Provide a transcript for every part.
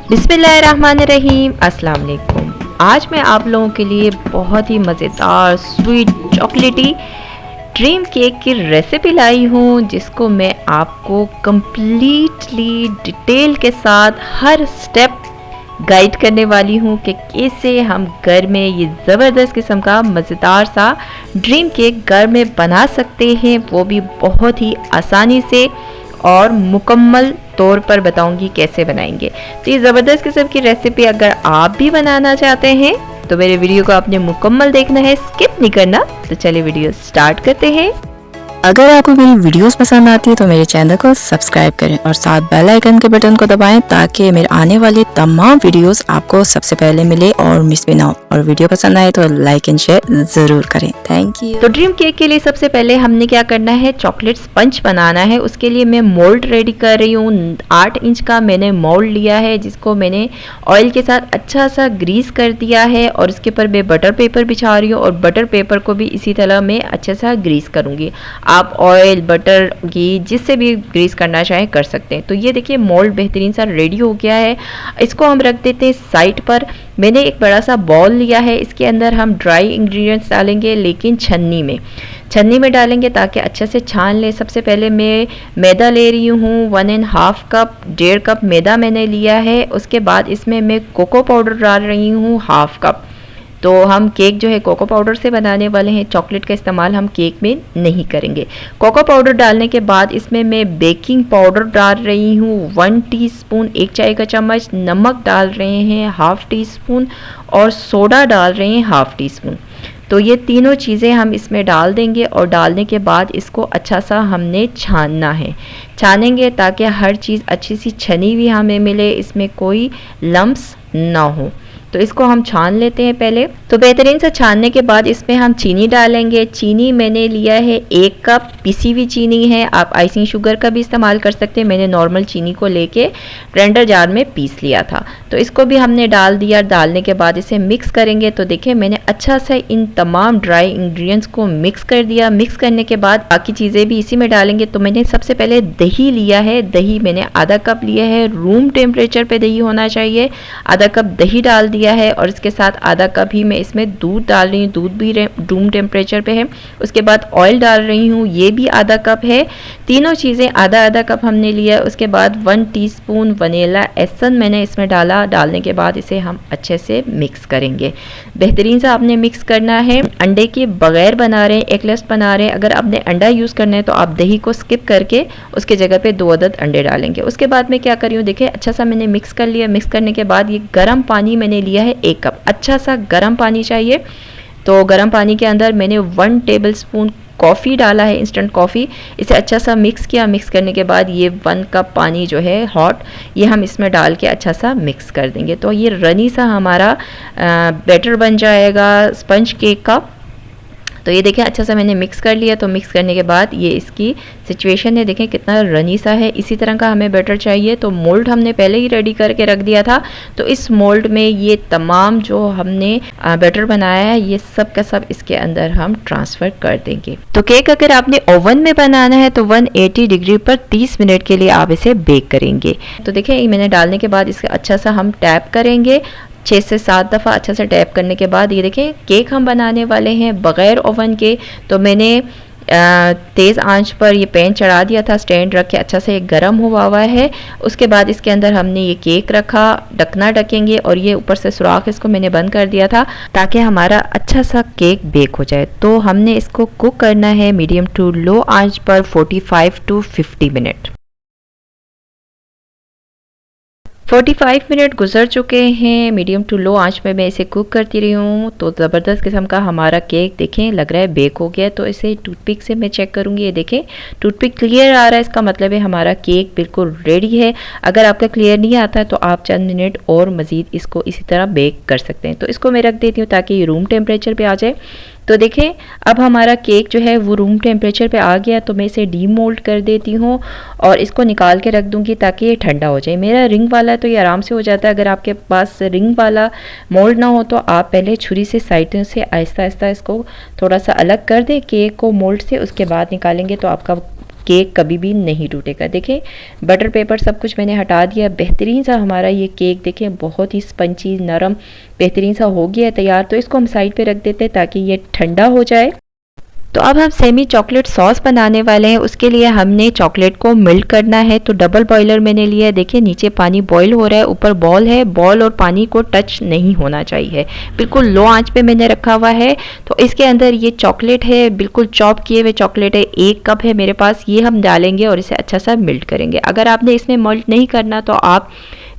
बिस्मिल्लाहिर्रहमानिर्रहीम, अस्सलाम वालेकुम। आज मैं आप लोगों के लिए बहुत ही मज़ेदार स्वीट चॉकलेटी ड्रीम केक की रेसिपी लाई हूँ, जिसको मैं आपको कम्प्लीटली डिटेल के साथ हर स्टेप गाइड करने वाली हूँ कि कैसे हम घर में ये ज़बरदस्त किस्म का मज़ेदार सा ड्रीम केक घर में बना सकते हैं, वो भी बहुत ही आसानी से और मुकम्मल तौर पर बताऊंगी कैसे बनाएंगे। तो ये ज़बरदस्त किस्म की रेसिपी अगर आप भी बनाना चाहते हैं तो मेरे वीडियो को आपने मुकम्मल देखना है, स्किप नहीं करना। तो चलिए वीडियो स्टार्ट करते हैं। अगर आपको मेरी वीडियोस पसंद आती है तो मेरे चैनल को सब्सक्राइब करें और साथ बेल आइकन के बटन को दबाएं ताकि मेरे आने वाली तमाम वीडियोस आपको सबसे पहले मिले और मिस भी ना हो। और वीडियो पसंद आए तो लाइक एंड शेयर जरूर करें। Thank you. तो ड्रीम केक के लिए सबसे पहले हमने क्या करना है, चॉकलेट स्पंज बनाना है। उसके लिए मैं मोल्ड रेडी कर रही हूँ। 8 इंच का मैंने मोल्ड लिया है, जिसको मैंने ऑयल के साथ अच्छा सा ग्रीस कर दिया है और उसके ऊपर मैं बटर पेपर बिछा रही हूँ और बटर पेपर को भी इसी तरह मैं अच्छे सा ग्रीस करूँगी। आप ऑयल, बटर, घी जिससे भी ग्रीस करना चाहें कर सकते हैं। तो ये देखिए मोल्ड बेहतरीन सा रेडी हो गया है। इसको हम रख देते हैं साइड पर। मैंने एक बड़ा सा बॉल लिया है, इसके अंदर हम ड्राई इंग्रेडिएंट्स डालेंगे, लेकिन छन्नी में डालेंगे ताकि अच्छे से छान लें। सबसे पहले मैं मैदा ले रही हूँ 1.5 कप, 1.5 कप मैदा मैंने लिया है। उसके बाद इसमें मैं कोको पाउडर डाल रही हूँ 1/2 कप। तो हम केक जो है कोको पाउडर से बनाने वाले हैं, चॉकलेट का इस्तेमाल हम केक में नहीं करेंगे। कोको पाउडर डालने के बाद इसमें मैं बेकिंग पाउडर डाल रही हूँ 1 टीस्पून, 1 चाय का चम्मच। नमक डाल रहे हैं 1/2 टीस्पून और सोडा डाल रहे हैं 1/2 टीस्पून। तो ये तीनों चीज़ें हम इसमें डाल देंगे और डालने के बाद इसको अच्छा सा हमने छानना है। छानेंगे ताकि हर चीज़ अच्छी सी छनी हुई हमें मिले, इसमें कोई लम्स ना हो। तो इसको हम छान लेते हैं पहले। तो बेहतरीन से छानने के बाद इसमें हम चीनी डालेंगे। चीनी मैंने लिया है 1 कप, पिसी हुई चीनी है। आप आइसिंग शुगर का भी इस्तेमाल कर सकते हैं। मैंने नॉर्मल चीनी को लेके ब्लेंडर जार में पीस लिया था। तो इसको भी हमने डाल दिया। डालने के बाद इसे मिक्स करेंगे। तो देखिए मैंने अच्छा सा इन तमाम ड्राई इंग्रेडिएंट्स को मिक्स कर दिया। मिक्स करने के बाद बाकी चीज़ें भी इसी में डालेंगे। तो मैंने सबसे पहले दही लिया है। दही मैंने आधा कप लिया है। रूम टेम्परेचर पे दही होना चाहिए। आधा कप दही डाल दिया है और इसके साथ आधा कप ही मैं इसमें दूध डाल रही हूँ। दूध भी रूम टेम्परेचर पे है। उसके बाद ऑयल डाल रही हूँ, ये भी आधा कप है। तीनों चीज़ें आधा आधा कप हमने लिया। उसके बाद 1 टीस्पून वनीला एसेंस मैंने इसमें डाला। डालने के बाद इसे हम अच्छे से मिक्स करेंगे। बेहतरीन सा आपने मिक्स करना है। अंडे के बगैर बना रहे हैं, एगलेस बना रहे हैं। अगर आपने अंडा यूज़ करना है तो आप दही को स्किप करके उसके जगह पे 2 अदद अंडे डालेंगे। उसके बाद मैं क्या कर रही हूँ, देखिए अच्छा सा मैंने मिक्स कर लिया। मिक्स करने के बाद ये गर्म पानी मैंने लिया है 1 कप। अच्छा सा गर्म पानी चाहिए। तो गर्म पानी के अंदर मैंने 1 टेबलस्पून कॉफ़ी डाला है, इंस्टेंट कॉफ़ी। इसे अच्छा सा मिक्स किया। मिक्स करने के बाद ये 1 कप पानी जो है हॉट, ये हम इसमें डाल के अच्छा सा मिक्स कर देंगे। तो ये रनी सा हमारा बैटर बन जाएगा स्पंज केक का। तो ये देखें अच्छा सा मैंने मिक्स कर लिया। तो मिक्स करने के बाद ये इसकी सिचुएशन है, देखें कितना रनी सा है। इसी तरह का हमें बैटर चाहिए। तो मोल्ड हमने पहले ही रेडी करके रख दिया था। तो इस मोल्ड में ये तमाम जो हमने बैटर बनाया है, ये सब का सब इसके अंदर हम ट्रांसफ़र कर देंगे। तो केक अगर आपने ओवन में बनाना है तो 180 डिग्री पर 30 मिनट के लिए आप इसे बेक करेंगे। तो देखें मैंने डालने के बाद इसे अच्छा सा हम टैप करेंगे 6 से 7 दफ़ा अच्छा से टैप करने के बाद ये देखें केक हम बनाने वाले हैं बग़ैर ओवन के। तो मैंने तेज़ आंच पर ये पैन चढ़ा दिया था, स्टैंड रख के अच्छा से गर्म हुआ है। उसके बाद इसके अंदर हमने ये केक रखा, ढकना ढकेंगे और ये ऊपर से सुराख इसको मैंने बंद कर दिया था ताकि हमारा अच्छा सा केक बेक हो जाए। तो हमने इसको कुक करना है मीडियम टू लो आंच पर 45 टू 50 मिनट। 45 मिनट गुजर चुके हैं। मीडियम टू लो आंच में मैं इसे कुक करती रही हूँ। तो ज़बरदस्त किस्म का हमारा केक देखें लग रहा है बेक हो गया। तो इसे टूथपिक से मैं चेक करूँगी। ये देखें टूथपिक क्लियर आ रहा है, इसका मतलब है हमारा केक बिल्कुल रेडी है। अगर आपका क्लियर नहीं आता है तो आप चंद मिनट और मज़ीद इसको इसी तरह बेक कर सकते हैं। तो इसको मैं रख देती हूँ ताकि ये रूम टेम्परेचर पर आ जाए। तो देखें अब हमारा केक जो है वो रूम टेम्परेचर पे आ गया। तो मैं इसे डीमोल्ड कर देती हूँ और इसको निकाल के रख दूँगी ताकि ये ठंडा हो जाए। मेरा रिंग वाला है तो ये आराम से हो जाता है। अगर आपके पास रिंग वाला मोल्ड ना हो तो आप पहले छुरी से साइड से आहिस्ता आहिस्ता इसको थोड़ा सा अलग कर दें केक को मोल्ड से। उसके बाद निकालेंगे तो आपका केक कभी भी नहीं टूटेगा। देखें बटर पेपर सब कुछ मैंने हटा दिया, बेहतरीन सा हमारा ये केक देखें बहुत ही स्पंची नरम बेहतरीन सा हो गया है तैयार। तो इसको हम साइड पे रख देते हैं ताकि ये ठंडा हो जाए। तो अब हम सेमी चॉकलेट सॉस बनाने वाले हैं। उसके लिए हमने चॉकलेट को मेल्ट करना है। तो डबल बॉयलर मैंने लिया है। देखिए नीचे पानी बॉईल हो रहा है, ऊपर बॉल है, बॉल और पानी को टच नहीं होना चाहिए, बिल्कुल लो आंच पे मैंने रखा हुआ है। तो इसके अंदर ये चॉकलेट है, बिल्कुल चॉप किए हुए चॉकलेट है, 1 कप है मेरे पास। ये हम डालेंगे और इसे अच्छा सा मेल्ट करेंगे। अगर आपने इसमें मेल्ट नहीं करना तो आप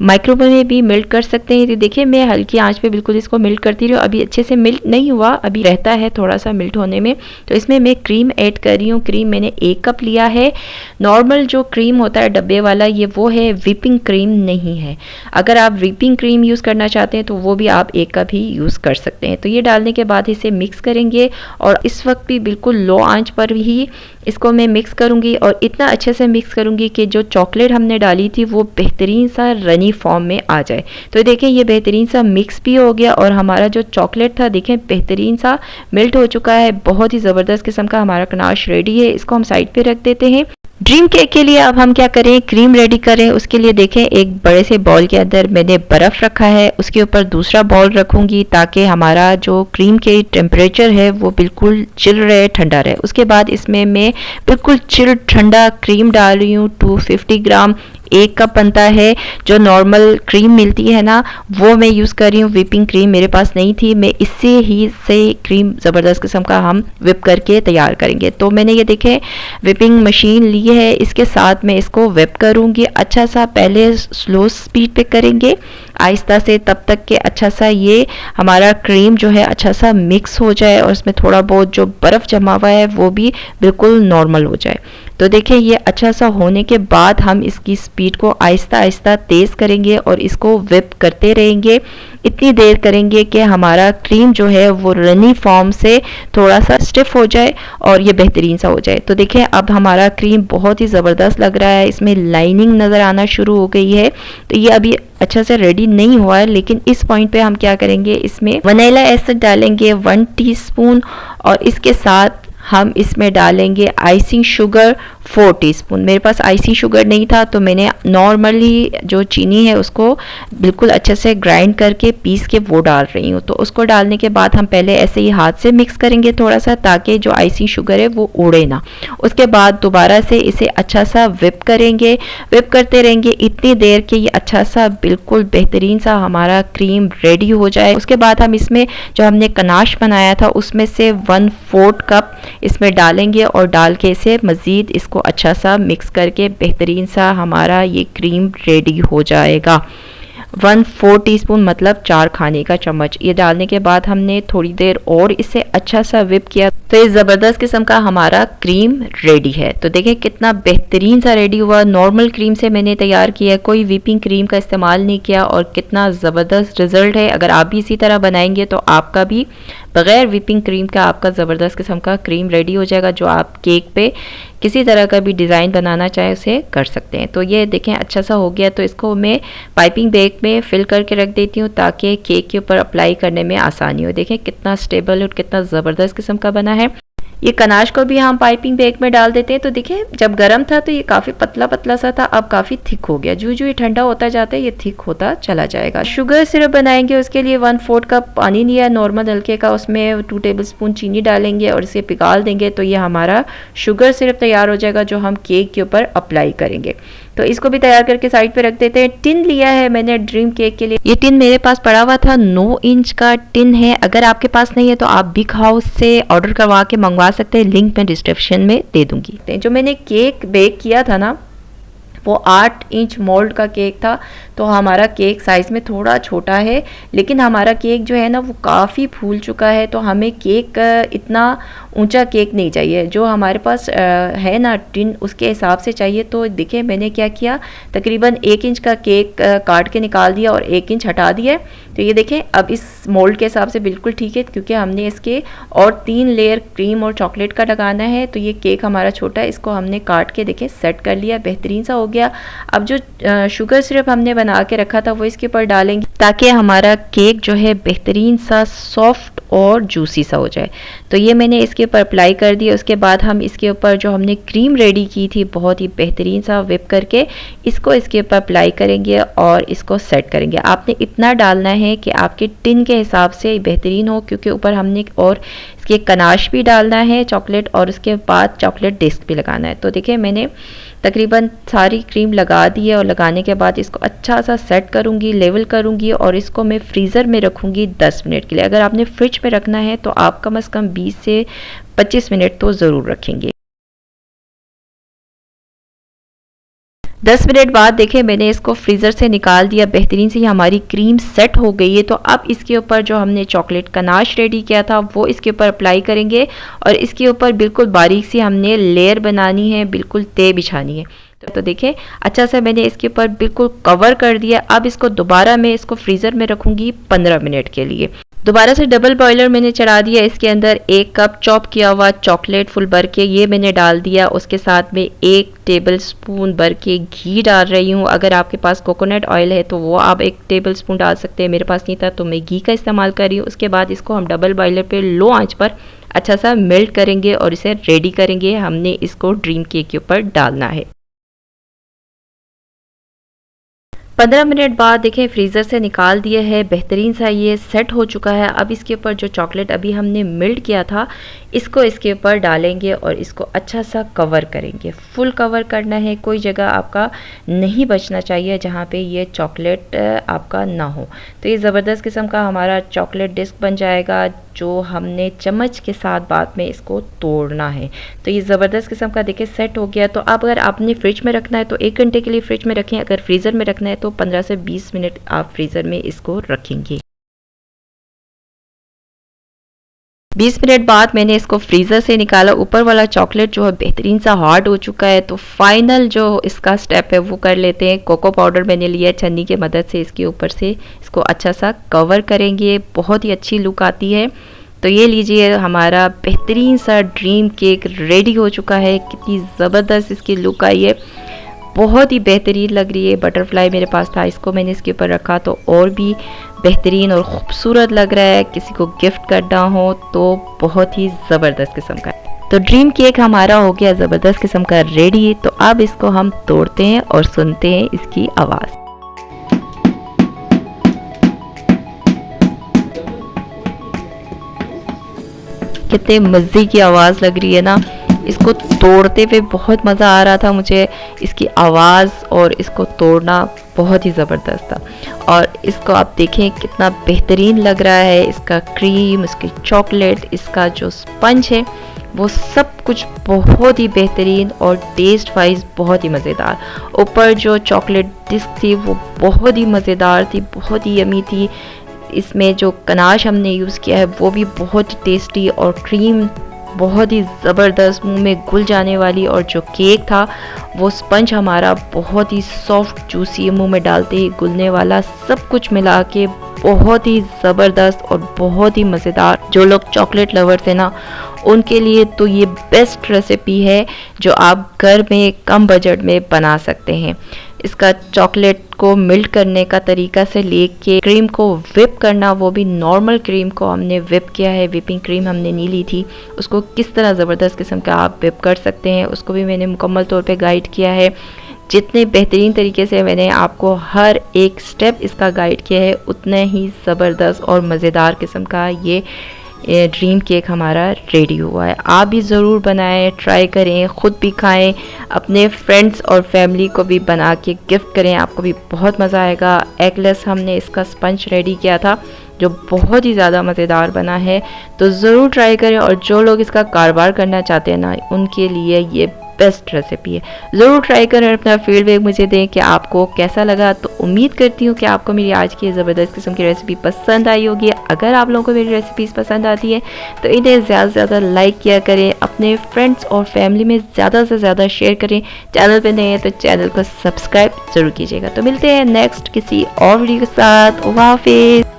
माइक्रोवेव में भी मेल्ट कर सकते हैं। तो देखिए मैं हल्की आंच पे बिल्कुल इसको मेल्ट करती रही हूँ। अभी अच्छे से मेल्ट नहीं हुआ, अभी रहता है थोड़ा सा मेल्ट होने में। तो इसमें मैं क्रीम ऐड कर रही हूँ। क्रीम मैंने 1 कप लिया है। नॉर्मल जो क्रीम होता है डब्बे वाला, ये वो है, व्हिपिंग क्रीम नहीं है। अगर आप व्हिपिंग क्रीम यूज़ करना चाहते हैं तो वो भी आप 1 कप ही यूज़ कर सकते हैं। तो ये डालने के बाद इसे मिक्स करेंगे और इस वक्त भी बिल्कुल लो आंच पर ही इसको मैं मिक्स करूँगी और इतना अच्छे से मिक्स करूँगी कि जो चॉकलेट हमने डाली थी वो बेहतरीन सा रनी फॉर्म में आ जाए। तो देखें ये बेहतरीन सा मिक्स भी हो गया और हमारा जो चॉकलेट था देखें बेहतरीन सा मेल्ट हो चुका है। बहुत ही ज़बरदस्त किस्म का हमारा गनाश रेडी है। इसको हम साइड पे रख देते हैं। ड्रीम केक के लिए अब हम क्या करें, क्रीम रेडी करें। उसके लिए देखें एक बड़े से बॉल के अंदर मैंने बर्फ़ रखा है, उसके ऊपर दूसरा बॉल रखूंगी ताकि हमारा जो क्रीम के टेम्परेचर है वो बिल्कुल चिल रहे, ठंडा रहे। उसके बाद इसमें मैं बिल्कुल चिल ठंडा क्रीम डाल रही हूँ। 250 ग्राम 1 कप बनता है। जो नॉर्मल क्रीम मिलती है ना वो मैं यूज़ कर रही हूँ, व्हिपिंग क्रीम मेरे पास नहीं थी। मैं इससे ही से क्रीम ज़बरदस्त किस्म का हम व्हिप करके तैयार करेंगे। तो मैंने ये देखें व्हिपिंग मशीन ली है, इसके साथ मैं इसको व्हिप करूँगी अच्छा सा। पहले स्लो स्पीड पे करेंगे आहिस्ता से, तब तक कि अच्छा सा ये हमारा क्रीम जो है अच्छा सा मिक्स हो जाए और इसमें थोड़ा बहुत जो बर्फ़ जमा हुआ है वो भी बिल्कुल नॉर्मल हो जाए। तो देखें ये अच्छा सा होने के बाद हम इसकी स्पीड को आहिस्ता आहिस्ता तेज़ करेंगे और इसको व्हिप करते रहेंगे। इतनी देर करेंगे कि हमारा क्रीम जो है वो रनी फॉर्म से थोड़ा सा स्टिफ हो जाए और ये बेहतरीन सा हो जाए। तो देखें अब हमारा क्रीम बहुत ही ज़बरदस्त लग रहा है, इसमें लाइनिंग नज़र आना शुरू हो गई है। तो ये अभी अच्छा से रेडी नहीं हुआ है, लेकिन इस पॉइंट पे हम क्या करेंगे, इसमें वनीला एसिड डालेंगे 1 टीस्पून और इसके साथ हम इसमें डालेंगे आइसिंग शुगर 4 टीस्पून। मेरे पास आइसिंग शुगर नहीं था तो मैंने नॉर्मली जो चीनी है उसको बिल्कुल अच्छे से ग्राइंड करके पीस के वो डाल रही हूँ। तो उसको डालने के बाद हम पहले ऐसे ही हाथ से मिक्स करेंगे थोड़ा सा, ताकि जो आइसिंग शुगर है वो उड़े ना। उसके बाद दोबारा से इसे अच्छा सा व्हिप करेंगे, व्हिप करते रहेंगे इतनी देर कि ये अच्छा सा बिल्कुल बेहतरीन सा हमारा क्रीम रेडी हो जाए। उसके बाद हम इसमें जो हमने कनाश बनाया था उसमें से 1/4 कप इसमें डालेंगे और डाल के इसे मज़ीद इसको अच्छा सा मिक्स करके बेहतरीन सा हमारा ये क्रीम रेडी हो जाएगा। 1/4 टीस्पून मतलब 4 खाने का चम्मच। ये डालने के बाद हमने थोड़ी देर और इसे अच्छा सा व्हिप किया तो ये ज़बरदस्त किस्म का हमारा क्रीम रेडी है। तो देखिए कितना बेहतरीन सा रेडी हुआ। नॉर्मल क्रीम से मैंने तैयार किया है, कोई व्हिपिंग क्रीम का इस्तेमाल नहीं किया और कितना ज़बरदस्त रिज़ल्ट है। अगर आप भी इसी तरह बनाएंगे तो आपका भी बग़ैर व्हिपिंग क्रीम का आपका ज़बरदस्त किस्म का क्रीम रेडी हो जाएगा। जो आप केक पे किसी तरह का भी डिज़ाइन बनाना चाहे उसे कर सकते हैं। तो ये देखें अच्छा सा हो गया। तो इसको मैं पाइपिंग बैग में फिल करके रख देती हूँ ताकि केक के ऊपर अप्लाई करने में आसानी हो। देखें कितना स्टेबल और कितना ज़बरदस्त किस्म का बना है। ये कनाश को भी हम पाइपिंग बैग में डाल देते हैं। तो देखिए जब गर्म था तो ये काफ़ी पतला पतला सा था, अब काफ़ी थिक हो गया। जो जो ये ठंडा होता जाता है ये थिक होता चला जाएगा। शुगर सिरप बनाएंगे, उसके लिए 1/4 कप पानी लिया नॉर्मल हल्के का, उसमें 2 टेबलस्पून चीनी डालेंगे और इसे पिघाल देंगे। तो ये हमारा शुगर सिरप तैयार हो जाएगा जो हम केक के ऊपर अप्लाई करेंगे। तो इसको भी तैयार करके साइड पे रख देते हैं। टिन लिया है मैंने ड्रीम केक के लिए। ये टिन मेरे पास पड़ा हुआ था, 9 इंच का टिन है। अगर आपके पास नहीं है तो आप बिग हाउस से ऑर्डर करवा के मंगवा सकते हैं, लिंक मैं डिस्क्रिप्शन में दे दूंगी। जो मैंने केक बेक किया था ना वो 8 इंच मोल्ड का केक था। तो हमारा केक साइज़ में थोड़ा छोटा है, लेकिन हमारा केक जो है ना वो काफ़ी फूल चुका है। तो हमें केक इतना ऊंचा केक नहीं चाहिए, जो हमारे पास है ना टिन उसके हिसाब से चाहिए। तो देखिए मैंने क्या किया, तकरीबन 1 इंच का केक काट के निकाल दिया और 1 इंच हटा दिया। तो ये देखें अब इस मोल्ड के हिसाब से बिल्कुल ठीक है, क्योंकि हमने इसके और 3 लेयर क्रीम और चॉकलेट का लगाना है। तो ये केक हमारा छोटा है, इसको हमने काट के देखें सेट कर लिया, बेहतरीन सा हो गया। अब जो शुगर सिरप हमने बना के रखा था वो इसके ऊपर डालेंगे ताकि हमारा केक जो है बेहतरीन सा सॉफ्ट और जूसी सा हो जाए। तो ये मैंने इसके ऊपर अप्लाई कर दिया। उसके बाद हम इसके ऊपर जो हमने क्रीम रेडी की थी बहुत ही बेहतरीन सा व्हिप करके इसको इसके ऊपर अप्लाई करेंगे और इसको सेट करेंगे। आपने इतना डालना है कि आपके टिन के हिसाब से बेहतरीन हो, क्योंकि ऊपर हमने और इसके कनाश भी डालना है चॉकलेट और उसके बाद चॉकलेट डिस्क भी लगाना है। तो देखिए मैंने तकरीबन सारी क्रीम लगा दी है और लगाने के बाद इसको अच्छा सा सेट करूँगी, लेवल करूँगी और इसको मैं फ्रीज़र में रखूँगी 10 मिनट के लिए। अगर आपने फ्रिज में रखना है तो आप कम से कम 20 से 25 मिनट तो ज़रूर रखेंगे। 10 मिनट बाद देखिए मैंने इसको फ्रीज़र से निकाल दिया। बेहतरीन से हमारी क्रीम सेट हो गई है। तो अब इसके ऊपर जो हमने चॉकलेट गनाश रेडी किया था वो इसके ऊपर अप्लाई करेंगे और इसके ऊपर बिल्कुल बारीक सी हमने लेयर बनानी है, बिल्कुल तय बिछानी है। तो देखिए अच्छा सा मैंने इसके ऊपर बिल्कुल कवर कर दिया। अब इसको दोबारा मैं इसको फ्रीज़र में रखूँगी 15 मिनट के लिए। दोबारा से डबल बॉयलर मैंने चढ़ा दिया। इसके अंदर 1 कप चॉप किया हुआ चॉकलेट फुल भर के ये मैंने डाल दिया। उसके साथ में 1 टेबल स्पून भर के घी डाल रही हूँ। अगर आपके पास कोकोनट ऑयल है तो वो आप 1 टेबल स्पून डाल सकते हैं। मेरे पास नहीं था तो मैं घी का इस्तेमाल कर रही हूँ। उसके बाद इसको हम डबल बॉयलर पे लो आंच पर अच्छा सा मेल्ट करेंगे और इसे रेडी करेंगे। हमने इसको ड्रीम केक के ऊपर डालना है। 15 मिनट बाद देखें फ्रीज़र से निकाल दिया है। बेहतरीन सा ये सेट हो चुका है। अब इसके ऊपर जो चॉकलेट अभी हमने मेल्ट किया था इसको इसके ऊपर डालेंगे और इसको अच्छा सा कवर करेंगे। फुल कवर करना है, कोई जगह आपका नहीं बचना चाहिए जहाँ पे ये चॉकलेट आपका ना हो। तो ये ज़बरदस्त किस्म का हमारा चॉकलेट डिस्क बन जाएगा जो हमने चम्मच के साथ बाद में इसको तोड़ना है। तो ये ज़बरदस्त किस्म का देखिए सेट हो गया। तो अब अगर आपने फ्रिज में रखना है तो 1 घंटे के लिए फ्रिज में रखें। अगर फ्रीज़र में रखना है तो 15 से 20 मिनट आप फ्रीज़र में इसको रखेंगे। 20 मिनट बाद मैंने इसको फ्रीज़र से निकाला। ऊपर वाला चॉकलेट जो है बेहतरीन सा हार्ड हो चुका है। तो फाइनल जो इसका स्टेप है वो कर लेते हैं। कोको पाउडर मैंने लिया छन्नी की मदद से इसके ऊपर से इसको अच्छा सा कवर करेंगे। बहुत ही अच्छी लुक आती है। तो ये लीजिए हमारा बेहतरीन सा ड्रीम केक रेडी हो चुका है। कितनी ज़बरदस्त इसकी लुक आई है, बहुत ही बेहतरीन लग रही है। बटरफ्लाई मेरे पास था, इसको मैंने इसके ऊपर रखा तो और भी बेहतरीन और ख़ूबसूरत लग रहा है। किसी को गिफ्ट करना हो तो बहुत ही ज़बरदस्त किस्म का। तो ड्रीम केक हमारा हो गया ज़बरदस्त किस्म का रेडी। तो अब इसको हम तोड़ते हैं और सुनते हैं इसकी आवाज़। कितने मज़े की आवाज़ लग रही है ना। इसको तोड़ते हुए बहुत मज़ा आ रहा था मुझे। इसकी आवाज़ और इसको तोड़ना बहुत ही ज़बरदस्त था। और इसको आप देखें कितना बेहतरीन लग रहा है। इसका क्रीम, इसकी चॉकलेट, इसका जो स्पंज है वो सब कुछ बहुत ही बेहतरीन और टेस्ट वाइज बहुत ही मज़ेदार। ऊपर जो चॉकलेट डिस्क थी वो बहुत ही मज़ेदार थी, बहुत ही यमी थी। इसमें जो कनाश हमने यूज़ किया है वो भी बहुत ही टेस्टी और क्रीम बहुत ही ज़बरदस्त मुंह में घुल जाने वाली। और जो केक था वो स्पंज हमारा बहुत ही सॉफ्ट जूसी, मुंह में डालते ही घुलने वाला, सब कुछ मिला के बहुत ही ज़बरदस्त और बहुत ही मज़ेदार। जो लोग चॉकलेट लवर्स हैं ना उनके लिए तो ये बेस्ट रेसिपी है जो आप घर में कम बजट में बना सकते हैं। इसका चॉकलेट को मेल्ट करने का तरीका से लेके क्रीम को व्हिप करना, वो भी नॉर्मल क्रीम को हमने व्हिप किया है। व्हिपिंग क्रीम हमने नहीं ली थी, उसको किस तरह ज़बरदस्त किस्म का आप व्हिप कर सकते हैं उसको भी मैंने मुकम्मल तौर पे गाइड किया है। जितने बेहतरीन तरीके से मैंने आपको हर एक स्टेप इसका गाइड किया है उतने ही ज़बरदस्त और मज़ेदार किस्म का ये ड्रीम केक हमारा रेडी हुआ है। आप भी ज़रूर बनाएं, ट्राई करें, ख़ुद भी खाएं, अपने फ्रेंड्स और फैमिली को भी बना के गिफ्ट करें, आपको भी बहुत मज़ा आएगा। एगलेस हमने इसका स्पंज रेडी किया था जो बहुत ही ज़्यादा मज़ेदार बना है। तो ज़रूर ट्राई करें और जो लोग इसका कारोबार करना चाहते हैं ना उनके लिए ये बेस्ट रेसिपी है। ज़रूर ट्राई करें, अपना फीडबैक मुझे दें कि आपको कैसा लगा। तो उम्मीद करती हूँ कि आपको मेरी आज की ज़बरदस्त किस्म की रेसिपी पसंद आई होगी। अगर आप लोगों को मेरी रेसिपीज़ पसंद आती है तो इन्हें ज़्यादा से ज़्यादा लाइक किया करें, अपने फ्रेंड्स और फैमिली में ज़्यादा से ज़्यादा शेयर करें। चैनल पर नए हैं तो चैनल को सब्सक्राइब ज़रूर कीजिएगा। तो मिलते हैं नेक्स्ट किसी और वीडियो के साथ। अल्लाह हाफिज़।